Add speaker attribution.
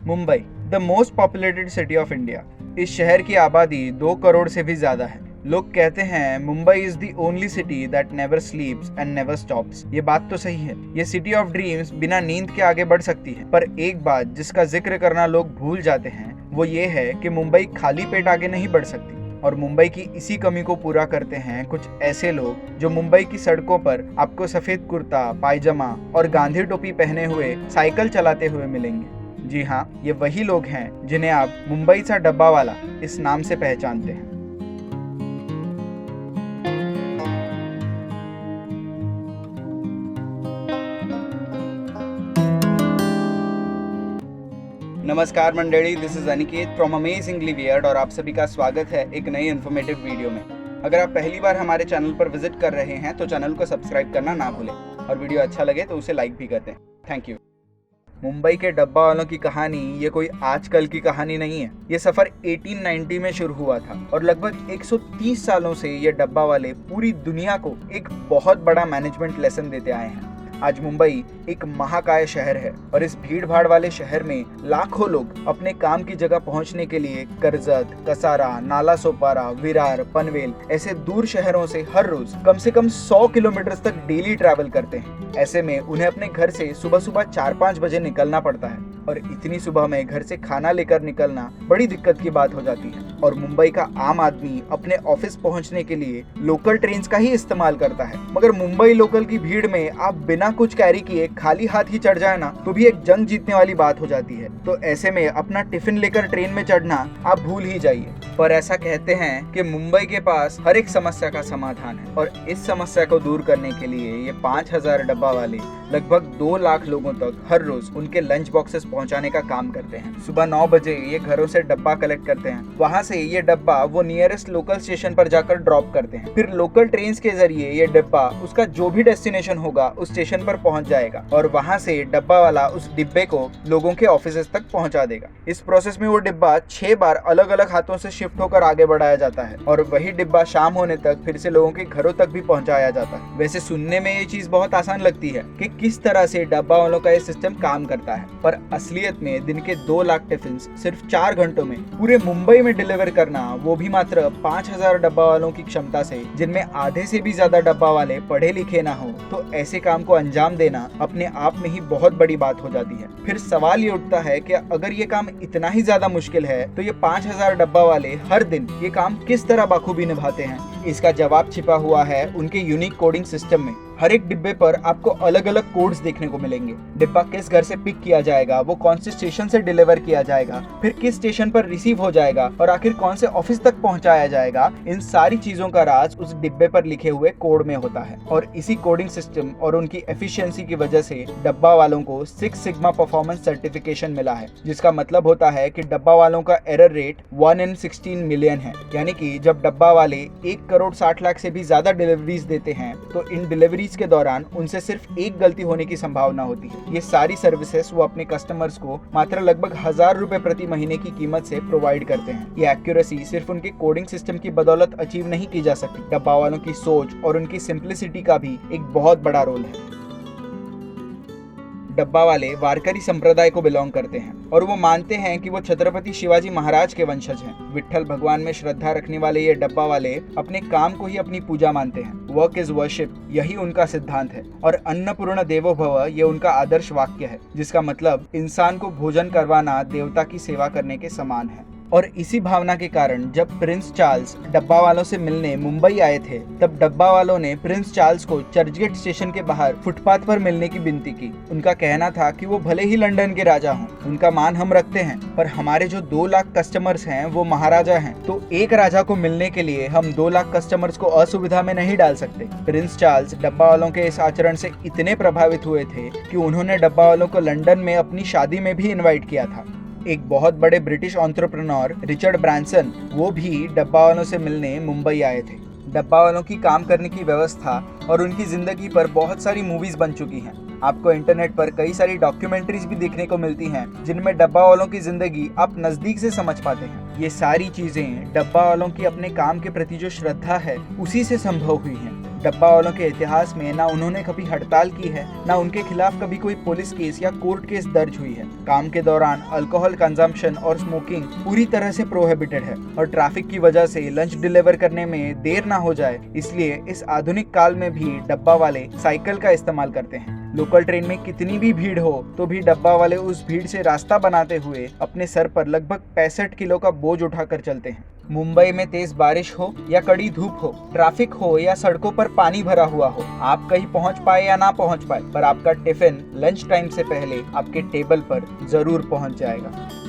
Speaker 1: Mumbai, the most populated city of India. इस शहर की आबादी 2 करोड़ से भी ज्यादा है। लोग कहते हैं Mumbai is the only city that never स्लीप्स and never stops. ये बात तो सही है। ये सिटी ऑफ ड्रीम्स बिना नींद के आगे बढ़ सकती है। पर एक बात जिसका जिक्र करना लोग भूल जाते हैं वो ये है कि मुंबई खाली पेट आगे नहीं बढ़ सकती। और मुंबई की इसी कमी को पूरा करते हैं कुछ ऐसे लोग जो मुंबई की सड़कों पर आपको सफेद कुर्ता, पायजामा और गांधी टोपी पहने हुए साइकिल चलाते हुए मिलेंगे। जी हाँ, ये वही लोग हैं जिन्हें आप मुंबई सा डब्बा वाला इस नाम से पहचानते हैं। नमस्कार मंडली, this is Aniket from amazingly weird और आप सभी का स्वागत है एक नई इन्फॉर्मेटिव वीडियो में। अगर आप पहली बार हमारे चैनल पर विजिट कर रहे हैं तो चैनल को सब्सक्राइब करना ना भूलें और वीडियो अच्छा लगे तो उसे लाइक भी कर दें। Thank you. मुंबई के डब्बा वालों की कहानी ये कोई आजकल की कहानी नहीं है। ये सफर 1890 में शुरू हुआ था और लगभग 130 सालों से ये डब्बा वाले पूरी दुनिया को एक बहुत बड़ा मैनेजमेंट लेसन देते आए हैं। आज मुंबई एक महाकाय शहर है और इस भीड़ भाड़ वाले शहर में लाखों लोग अपने काम की जगह पहुंचने के लिए कर्जत, कसारा, नाला सोपारा, विरार, पनवेल ऐसे दूर शहरों से हर रोज कम से कम 100 किलोमीटर तक डेली ट्रैवल करते हैं। ऐसे में उन्हें अपने घर से सुबह सुबह 4-5 बजे निकलना पड़ता है और इतनी सुबह में घर से खाना लेकर निकलना बड़ी दिक्कत की बात हो जाती है। और मुंबई का आम आदमी अपने ऑफिस पहुंचने के लिए लोकल ट्रेन का ही इस्तेमाल करता है। मगर मुंबई लोकल की भीड़ में आप बिना कुछ कैरी किए खाली हाथ ही चढ़ जाए ना तो भी एक जंग जीतने वाली बात हो जाती है। तो ऐसे में अपना टिफिन लेकर ट्रेन में चढ़ना आप भूल ही जाइए। पर ऐसा कहते हैं कि मुंबई के पास हर एक समस्या का समाधान है और इस समस्या को दूर करने के लिए ये 5000 डब्बा वाले लगभग 2 लाख लोगों तक हर रोज उनके लंच बॉक्सेस पहुंचाने का काम करते हैं। सुबह 9 बजे ये घरों से डब्बा कलेक्ट करते हैं। वहां से ये डब्बा वो नियरेस्ट लोकल स्टेशन पर जाकर ड्रॉप करते हैं। फिर लोकल ट्रेन के जरिए ये डब्बा उसका जो भी डेस्टिनेशन होगा उस स्टेशन पर पहुंच जाएगा और वहां से डब्बा वाला उस डिब्बे को लोगों के ऑफिस तक पहुंचा देगा। इस प्रोसेस में वो डिब्बा 6 बार अलग अलग हाथों से शिफ्ट होकर आगे बढ़ाया जाता है और वही डिब्बा शाम होने तक फिर से लोगों के घरों तक भी पहुंचाया जाता है। वैसे सुनने में ये चीज बहुत आसान लगती है कि किस तरह से डब्बा वालों का ये सिस्टम काम करता है, पर असलियत में दिन के 2 लाख टिफिन सिर्फ 4 घंटों में पूरे मुंबई में डिलीवर करना, वो भी मात्र 5000 डब्बा वालों की क्षमता से, जिनमें आधे से भी ज्यादा डब्बा वाले पढ़े लिखे ना हो, तो ऐसे काम को अंजाम देना अपने आप में ही बहुत बड़ी बात हो जाती है। फिर सवाल ये उठता है कि अगर ये काम इतना ही ज्यादा मुश्किल है तो ये 5000 डब्बा वाले हर दिन ये काम किस तरह बखूबी निभाते हैं? इसका जवाब छिपा हुआ है उनके यूनिक कोडिंग सिस्टम में। हर एक डिब्बे पर आपको अलग अलग कोड्स देखने को मिलेंगे। डिब्बा किस घर से पिक किया जाएगा, वो कौन से स्टेशन से डिलीवर किया जाएगा, फिर किस स्टेशन पर रिसीव हो जाएगा और आखिर कौन से ऑफिस तक पहुंचाया जाएगा, इन सारी चीजों का राज उस डिब्बे पर लिखे हुए कोड में होता है। और इसी कोडिंग सिस्टम और उनकी एफिशिएंसी की वजह से डब्बा वालों को 6 सिग्मा परफॉर्मेंस सर्टिफिकेशन मिला है, जिसका मतलब होता है कि डब्बा वालों का एरर रेट 1 in 16 मिलियन है। यानी कि जब डब्बा वाले 1 करोड़ 60 लाख से भी ज्यादा डिलीवरीज देते हैं तो इन डिलीवरी के दौरान उनसे सिर्फ एक गलती होने की संभावना होती है। ये सारी सर्विसेज वो अपने कस्टमर्स को मात्र लगभग 1000 रुपए प्रति महीने की कीमत से प्रोवाइड करते हैं। ये एक्यूरेसी सिर्फ उनके कोडिंग सिस्टम की बदौलत अचीव नहीं की जा सकती। डब्बा वालों की सोच और उनकी सिंप्लिसिटी का भी एक बहुत बड़ा रोल है। डब्बा वाले वारकरी संप्रदाय को बिलोंग करते हैं और वो मानते हैं कि वो छत्रपति शिवाजी महाराज के वंशज हैं। विट्ठल भगवान में श्रद्धा रखने वाले ये डब्बा वाले अपने काम को ही अपनी पूजा मानते हैं। वर्क इज वर्शिप, यही उनका सिद्धांत है। और अन्नपूर्ण देवो भव ये उनका आदर्श वाक्य है, जिसका मतलब इंसान को भोजन करवाना देवता की सेवा करने के समान है। और इसी भावना के कारण जब प्रिंस चार्ल्स डब्बा वालों से मिलने मुंबई आए थे, तब डब्बा वालों ने प्रिंस चार्ल्स को चर्चगेट स्टेशन के बाहर फुटपाथ पर मिलने की विनती की। उनका कहना था कि वो भले ही लंदन के राजा हों, उनका मान हम रखते हैं, पर हमारे जो 2 लाख कस्टमर्स हैं वो महाराजा हैं, तो एक राजा को मिलने के लिए हम 2 लाख कस्टमर्स को असुविधा में नहीं डाल सकते। प्रिंस चार्ल्स डब्बा वालों के इस आचरण से इतने प्रभावित हुए थे कि उन्होंने डब्बा वालों को लंदन में अपनी शादी में भी इन्वाइट किया था। एक बहुत बड़े ब्रिटिश एंटरप्रेन्योर रिचर्ड ब्रांसन, वो भी डब्बा वालों से मिलने मुंबई आए थे। डब्बा वालों की काम करने की व्यवस्था और उनकी जिंदगी पर बहुत सारी मूवीज बन चुकी हैं। आपको इंटरनेट पर कई सारी डॉक्यूमेंट्रीज भी देखने को मिलती हैं, जिनमें डब्बा वालों की जिंदगी आप नजदीक से समझ पाते हैं। ये सारी चीजें डब्बा वालों की अपने काम के प्रति जो श्रद्धा है उसी से संभव हुई हैं। डब्बा वालों के इतिहास में ना उन्होंने कभी हड़ताल की है, ना उनके खिलाफ कभी कोई पुलिस केस या कोर्ट केस दर्ज हुई है। काम के दौरान अल्कोहल कंजम्पशन और स्मोकिंग पूरी तरह से प्रोहिबिटेड है और ट्रैफिक की वजह से लंच डिलीवर करने में देर ना हो जाए, इसलिए इस आधुनिक काल में भी डब्बा वाले साइकिल का इस्तेमाल करते हैं। लोकल ट्रेन में कितनी भी भीड़ हो तो भी डब्बा वाले उस भीड़ से रास्ता बनाते हुए अपने सर पर लगभग 65 किलो का बोझ उठाकर चलते हैं। मुंबई में तेज बारिश हो या कड़ी धूप हो, ट्रैफिक हो या सड़कों पर पानी भरा हुआ हो, आप कहीं पहुंच पाए या ना पहुंच पाए, पर आपका टिफिन लंच टाइम से पहले आपके टेबल पर जरूर पहुंच जाएगा।